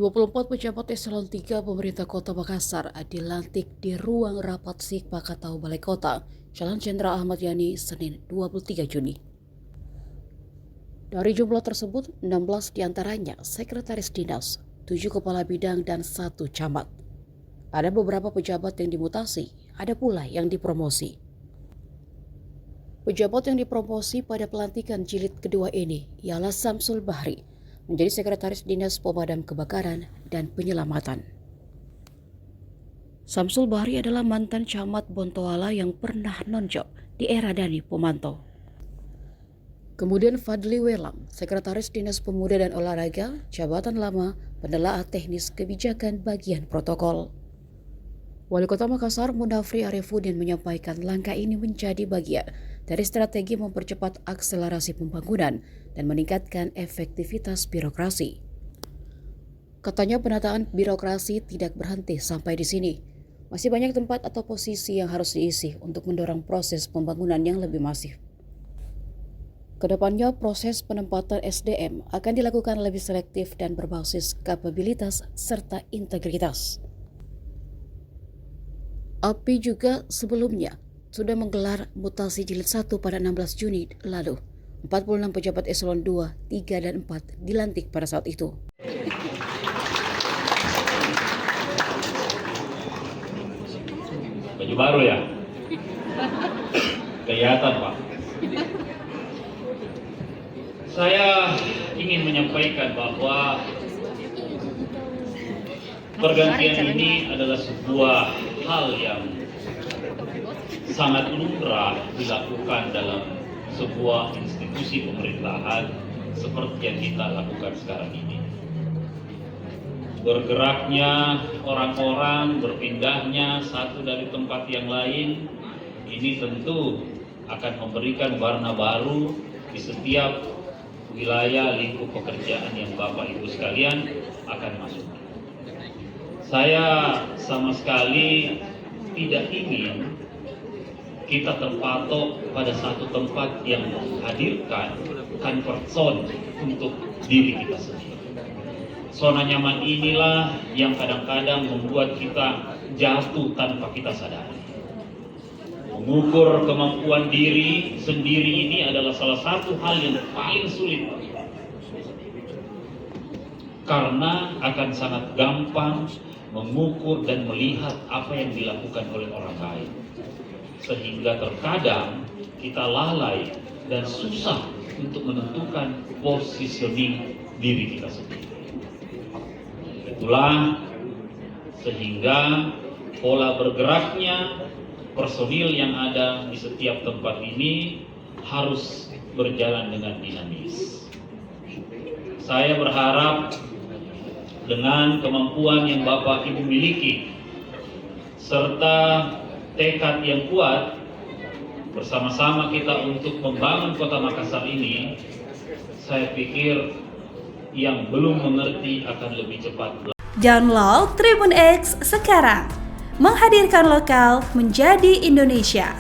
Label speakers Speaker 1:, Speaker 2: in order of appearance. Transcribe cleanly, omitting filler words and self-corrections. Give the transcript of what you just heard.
Speaker 1: 24 pejabat eselon 3 pemerintah Kota Makassar dilantik di ruang rapat Sikpakatau Balai Kota, Jalan Jenderal Ahmad Yani, Senin 23 Juni. Dari jumlah tersebut, 16 diantaranya sekretaris dinas, 7 kepala bidang dan 1 camat. Ada beberapa pejabat yang dimutasi, ada pula yang dipromosi. Pejabat yang dipromosi pada pelantikan jilid kedua ini ialah Samsul Bahri, menjadi Sekretaris Dinas Pemadam Kebakaran dan Penyelamatan. Samsul Bahri adalah mantan camat Bontoala yang pernah nonjok di era Dani Pomanto. Kemudian Fadli Welang, Sekretaris Dinas Pemuda dan Olahraga, jabatan lama, penelaah teknis kebijakan bagian protokol. Wali Kota Makassar Munafri Arifudin menyampaikan langkah ini menjadi bagian dari strategi mempercepat akselerasi pembangunan dan meningkatkan efektivitas birokrasi. Katanya penataan birokrasi tidak berhenti sampai di sini. Masih banyak tempat atau posisi yang harus diisi untuk mendorong proses pembangunan yang lebih masif. Kedepannya proses penempatan SDM akan dilakukan lebih selektif dan berbasis kapabilitas serta integritas. API juga sebelumnya sudah menggelar mutasi jilid 1 pada 16 Juni lalu. 46 pejabat eselon 2, 3, dan 4 dilantik pada saat itu.
Speaker 2: Baju baru ya? Kelihatan Pak. Saya ingin menyampaikan bahwa pergantian ini adalah sebuah hal yang sangat lumrah dilakukan dalam sebuah institusi pemerintahan seperti yang kita lakukan sekarang ini. Bergeraknya orang-orang, berpindahnya satu dari tempat yang lain, ini tentu akan memberikan warna baru di setiap wilayah lingkup pekerjaan yang Bapak Ibu sekalian akan masuk. Saya sama sekali tidak ingin kita terpatok pada satu tempat yang menghadirkan comfort zone untuk diri kita sendiri. Zona nyaman inilah yang kadang-kadang membuat kita jatuh tanpa kita sadari. Mengukur kemampuan diri sendiri ini adalah salah satu hal yang paling sulit. Karena akan sangat gampang mengukur dan melihat apa yang dilakukan oleh orang lain. Sehingga terkadang kita lalai dan susah untuk menentukan positioning diri kita sendiri. Itulah sehingga pola bergeraknya personil yang ada di setiap tempat ini harus berjalan dengan dinamis. Saya berharap dengan kemampuan yang Bapak Ibu miliki serta tekad yang kuat bersama-sama kita untuk membangun Kota Makassar ini, saya pikir yang belum mengerti akan lebih cepat.
Speaker 3: Download Tribun X sekarang, menghadirkan lokal menjadi Indonesia.